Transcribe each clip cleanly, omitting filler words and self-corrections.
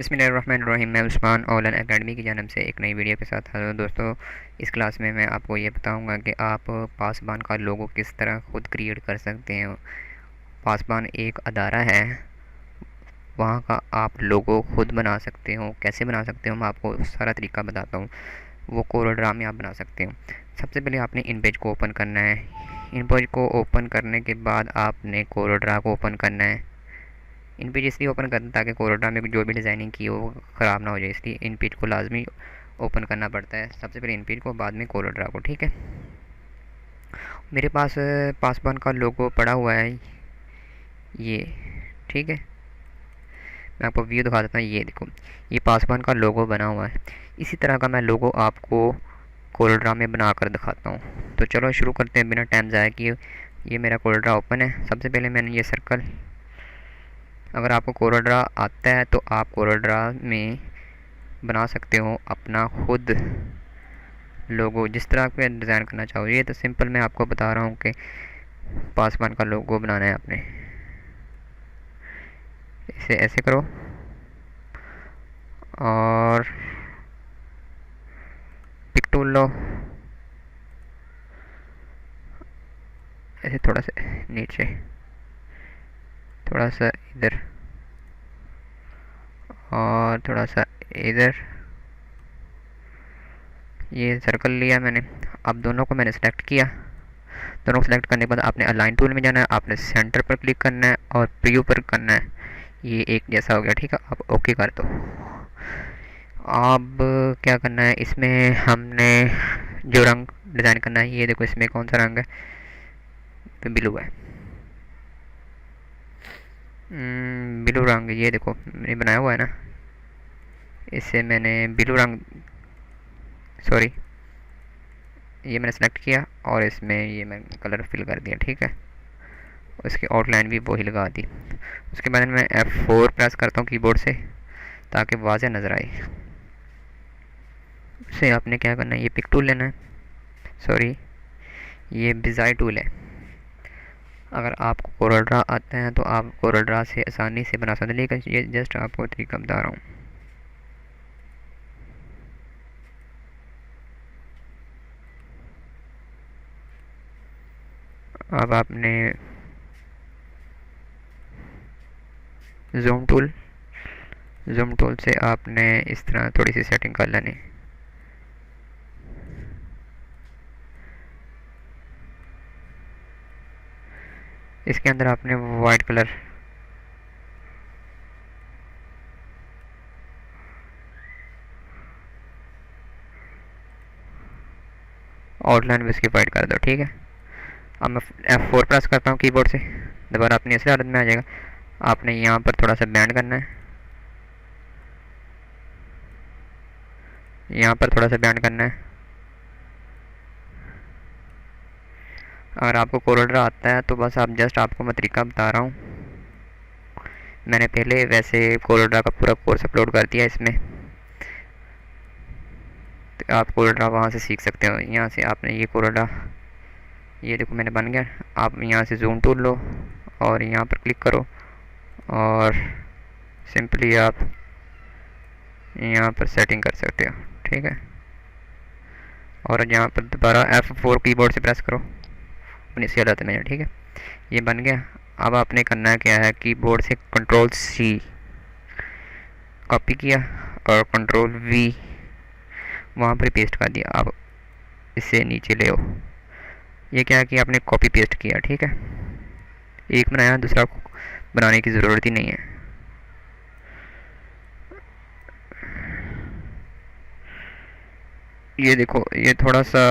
बिस्मिल्लाहिर्रहमानिर्रहीम। मैं Usman online academy की जानब से एक नई वीडियो के साथ हाज़िर हूँ। दोस्तों, इस क्लास में मैं आपको ये बताऊंगा कि आप पासबान का लोगो किस तरह ख़ुद क्रिएट कर सकते हैं। पासबान एक अदारा है, वहाँ का आप लोगो ख़ुद बना सकते हो। कैसे बना सकते हो मैं आपको सारा तरीका बताता हूँ। वो कोरोड्रा में आप बना सकते हो। सबसे पहले आपने इन पेज को ओपन करना है। इन पेज को ओपन करने के बाद आपने कोरोड्रा को ओपन करना है। इन पेज इसलिए ओपन करना ताकि कोरोड्रा में जो भी डिज़ाइनिंग की हो वो ख़राब ना हो जाए, इसलिए इन पेज को लाजमी ओपन करना पड़ता है। सबसे पहले इन पेज को, बाद में कोरोड्रा को। ठीक है, मेरे पास पासबान का लोगो पड़ा हुआ है ये। ठीक है, मैं आपको व्यू दिखा देता हूँ। ये देखो, ये पासबान का लोगो बना हुआ है। इसी तरह का मैं लोगो आपको कोरोड्रा में बना कर दिखाता हूँ। तो चलो शुरू करते हैं बिना टाइम ज़ाया किए। ये मेरा कोरोड्रा ओपन है। सबसे पहले मैंने ये सर्कल, अगर आपको कोरोड्रा आता है तो आप कोरोड्रा में बना सकते हो अपना खुद लोगो, जिस तरह आप डिज़ाइन करना चाहो। ये तो सिंपल मैं आपको बता रहा हूँ कि पासबान का लोगो बनाना है आपने। इसे ऐसे करो और पिक टूल लो, ऐसे थोड़ा सा नीचे, थोड़ा सा इधर और थोड़ा सा इधर। ये सर्कल लिया मैंने। अब दोनों को मैंने सेलेक्ट किया। दोनों को सेलेक्ट करने के बाद आपने अलाइन टूल में जाना है, आपने सेंटर पर क्लिक करना है और प्रीव्यू पर करना है। ये एक जैसा हो गया। ठीक है, अब ओके कर दो। अब क्या करना है, इसमें हमने जो रंग डिज़ाइन करना है, ये देखो इसमें कौन सा रंग है, तो ब्लू है। ब्लू रंग, ये देखो मैंने बनाया हुआ है ना, इससे मैंने ब्लू रंग, सॉरी, ये मैंने सेलेक्ट किया और इसमें ये मैं कलर फिल कर दिया। ठीक है, उसकी आउटलाइन भी वही लगा दी। उसके बाद मैं F4 प्रेस करता हूँ कीबोर्ड से ताकि वाज़ेह नज़र आए। उससे आपने क्या करना है, ये पिक टूल लेना है, सॉरी ये बिजाई टूल है। अगर आपको कोरोड्रा आता है तो आप कोरोड्रा से आसानी से बना सकते हैं, लेकिन ये जस्ट आपको तरीका बता रहा हूँ। अब आपने जूम टूल से आपने इस तरह थोड़ी सी सेटिंग कर लेनी। इसके अंदर आपने वाइट कलर, आउटलाइन भी इसकी वाइट कर दो। ठीक है, अब मैं F4 प्रेस करता हूँ कीबोर्ड से, दोबारा अपनी असली हालत में आ जाएगा। आपने यहाँ पर थोड़ा सा बैंड करना है, यहाँ पर थोड़ा सा बैंड करना है। अगर आपको कोरोड्रा आता है तो बस आप जस्ट आपको मैं तरीका बता रहा हूँ। मैंने पहले वैसे कोरोड्रा का पूरा कोर्स अपलोड कर दिया इसमें, तो आप कोरोड्रा वहाँ से सीख सकते हो। यहाँ से आपने ये कोरोड्रा, ये देखो मैंने बन गया। आप यहाँ से जूम टूल लो और यहाँ पर क्लिक करो और सिंपली आप यहाँ पर सेटिंग कर सकते हो। ठीक है, और यहाँ पर दोबारा F4 कीबोर्ड से प्रेस करो अपनी सी हालत में। ठीक है, ये बन गया। अब आपने करना क्या है, कीबोर्ड से Ctrl+C कॉपी किया और Ctrl+V वहाँ पर पेस्ट कर दिया। अब इसे नीचे ले आओ। ये क्या है कि आपने कॉपी पेस्ट किया। ठीक है, एक बनाया, दूसरा बनाने की ज़रूरत ही नहीं है। ये देखो, ये थोड़ा सा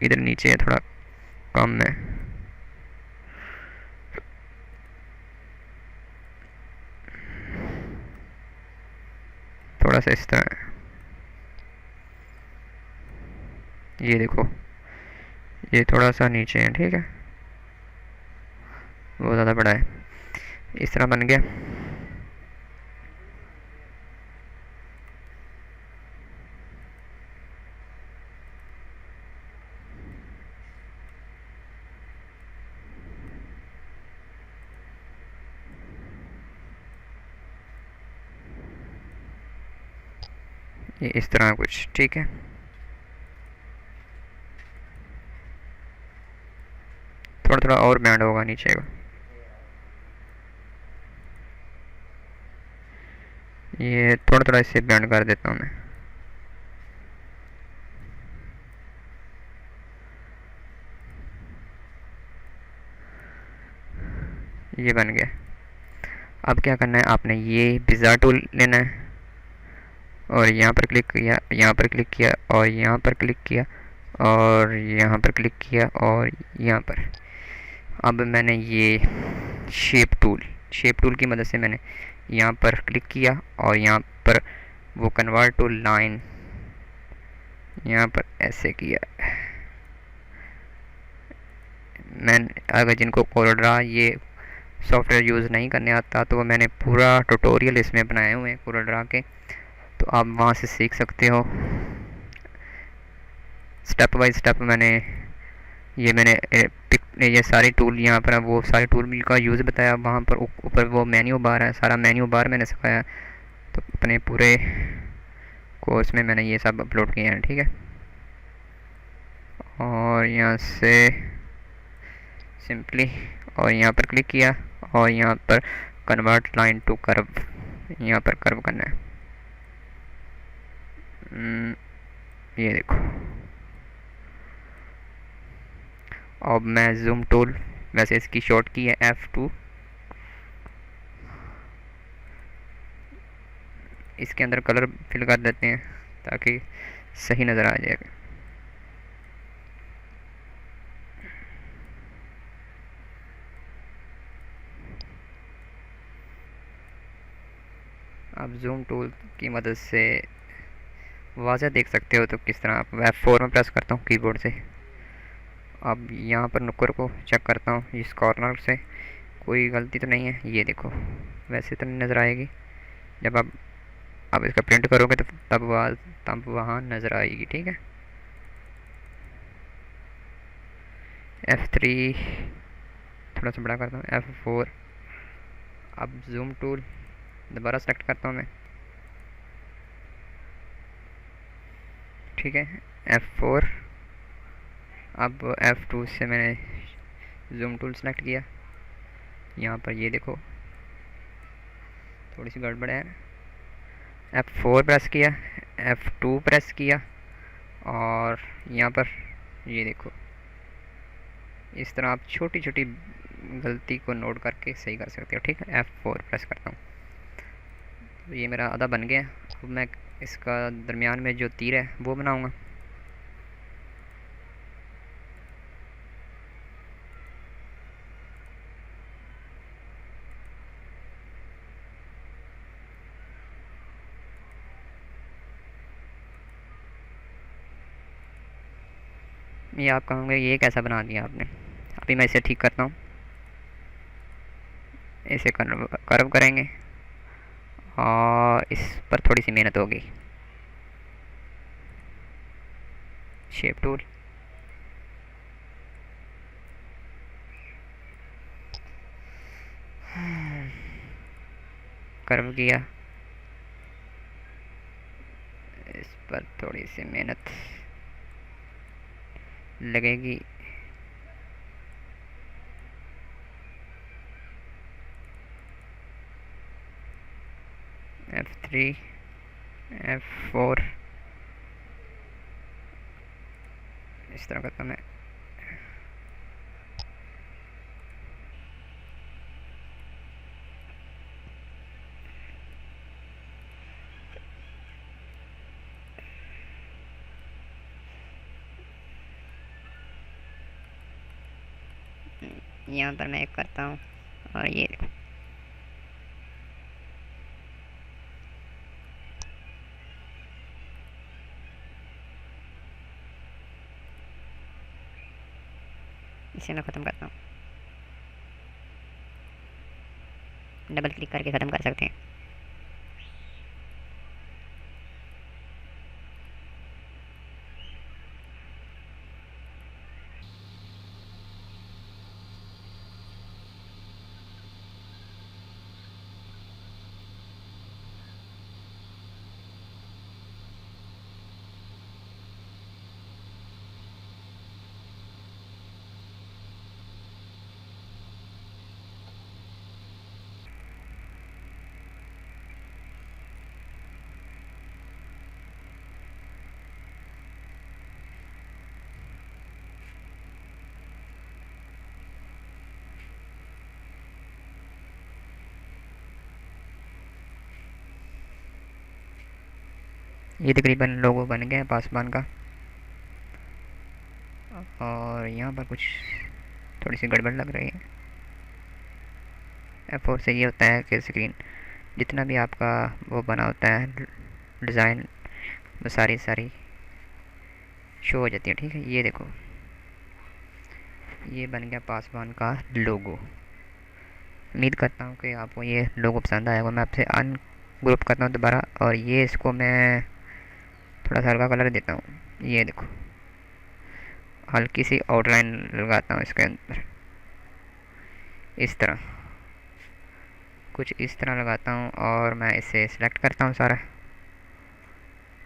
इधर नीचे है, थोड़ा कम है। थोड़ा सा इस तरह है। ये देखो, ये थोड़ा सा नीचे है। ठीक है, बहुत ज़्यादा बड़ा है। इस तरह बन गया। ये इस तरह कुछ, ठीक है। थोड़ा थोड़ा और बैंड होगा नीचे का, ये थोड़ा थोड़ा इससे बैंड कर देता हूँ मैं। ये बन गया। अब क्या करना है, आपने ये पिज़्ज़ा टूल लेना है और यहाँ पर क्लिक किया, यहाँ पर क्लिक किया और यहाँ पर क्लिक किया और यहाँ पर क्लिक किया और यहाँ पर। अब मैंने ये शेप टूल की मदद से मैंने यहाँ पर क्लिक किया और यहाँ पर वो कन्वर्ट टू लाइन यहाँ पर ऐसे किया। मैंने अगर जिनको कोरल ये सॉफ्टवेयर यूज़ नहीं करने आता तो मैंने पूरा ट्यूटोरियल इसमें बनाए हुए हैं कोरल के, तो आप वहाँ से सीख सकते हो। स्टेप बाय स्टेप मैंने ये सारे टूल यहाँ पर वो सारे टूल का यूज़ बताया। वहाँ पर ऊपर वो मेन्यू बार है, सारा मेन्यू बार मैंने सिखाया। तो अपने पूरे कोर्स में मैंने ये सब अपलोड किए हैं, ठीक है। और यहाँ से सिंपली और यहाँ पर क्लिक किया और यहाँ पर कन्वर्ट लाइन टू कर्व, यहाँ पर कर्व करना है। ये देखो। अब मैं जूम टूल, वैसे इसकी शॉर्ट की है F2, इसके अंदर कलर फिल कर देते हैं ताकि सही नज़र आ जाएगा। आप जूम टूल की मदद से वाज़ह देख सकते हो। तो किस तरह, आप F4 में प्रेस करता हूँ कीबोर्ड से। अब यहाँ पर नुक्कर को चेक करता हूँ, इस कॉर्नर से कोई गलती तो नहीं है। ये देखो, वैसे तो नहीं नज़र आएगी। जब आप इसका प्रिंट करोगे तो तब वहाँ नज़र आएगी, ठीक है। F3 थोड़ा सा बड़ा करता हूँ, F4। अब जूम टूल दोबारा सेलेक्ट करता हूँ मैं, ठीक है, F4। अब F2 से मैंने जूम टूल सेलेक्ट किया। यहाँ पर ये देखो थोड़ी सी गड़बड़ है। F4 प्रेस किया, F2 प्रेस किया और यहाँ पर ये देखो, इस तरह आप छोटी छोटी गलती को नोट करके सही कर सकते हो, ठीक है। F4 प्रेस करता हूँ तो ये मेरा आधा बन गया। अब मैं इसका दरमियान में जो तीर है वो बनाऊँगा। ये आप कहोगे ये कैसा बना दिया आपने। अभी मैं इसे ठीक करता हूँ। इसे कर्व करेंगे और इस पर थोड़ी सी मेहनत होगी। शेप टूल, कर्व किया, इस पर थोड़ी सी मेहनत लगेगी। F3, F4 इस तरह करता मैं। यहाँ पर मैं एक करता हूँ और ये इसे मैं ख़त्म करता हूँ। डबल क्लिक करके ख़त्म कर सकते हैं। ये तकरीबन लोगो बन गया है पासबान का। और यहाँ पर कुछ थोड़ी सी गड़बड़ लग रही है। F4 से ये होता है कि स्क्रीन जितना भी आपका वो बना होता है डिज़ाइन, वो सारी सारी शो हो जाती है। ठीक है, ये देखो, ये बन गया पासबान का लोगो। उम्मीद करता हूँ कि आपको ये लोगो पसंद आएगा। मैं आपसे अनग्रुप करता हूँ दोबारा, और ये इसको मैं थोड़ा सा हल्का कलर देता हूँ। ये देखो, हल्की सी आउटलाइन लगाता हूँ इसके अंदर, इस तरह, कुछ इस तरह लगाता हूँ। और मैं इसे सिलेक्ट करता हूँ सारा,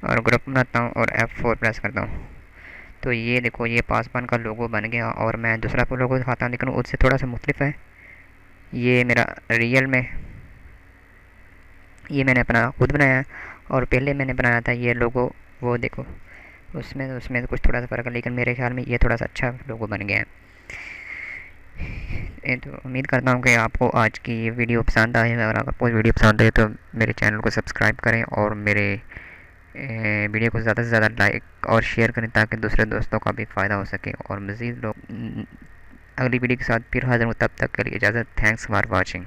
और ग्रुप बनाता हूँ और F4 प्रेस करता हूँ। तो ये देखो, ये पासबान का लोगो बन गया। और मैं दूसरा लोगो दिखाता हूँ, लेकिन उससे थोड़ा सा मुख्तलिफ है। ये मेरा रियल में, ये मैंने अपना खुद बनाया है, और पहले मैंने बनाया था ये लोगो, वो देखो, उसमें उसमें कुछ थोड़ा सा फ़र्क है, लेकिन मेरे ख्याल में ये थोड़ा सा अच्छा लोगो बन गया है। तो उम्मीद करता हूँ कि आपको आज की ये वीडियो पसंद आए। अगर आपको वीडियो पसंद आए तो मेरे चैनल को सब्सक्राइब करें, और मेरे वीडियो को ज़्यादा से ज़्यादा लाइक और शेयर करें, ताकि दूसरे दोस्तों का भी फ़ायदा हो सके। और मज़ीद लोग अगली वीडियो के साथ फिर हाज़िर हूँ, तब तक के लिए इजाज़त। Thanks for watching.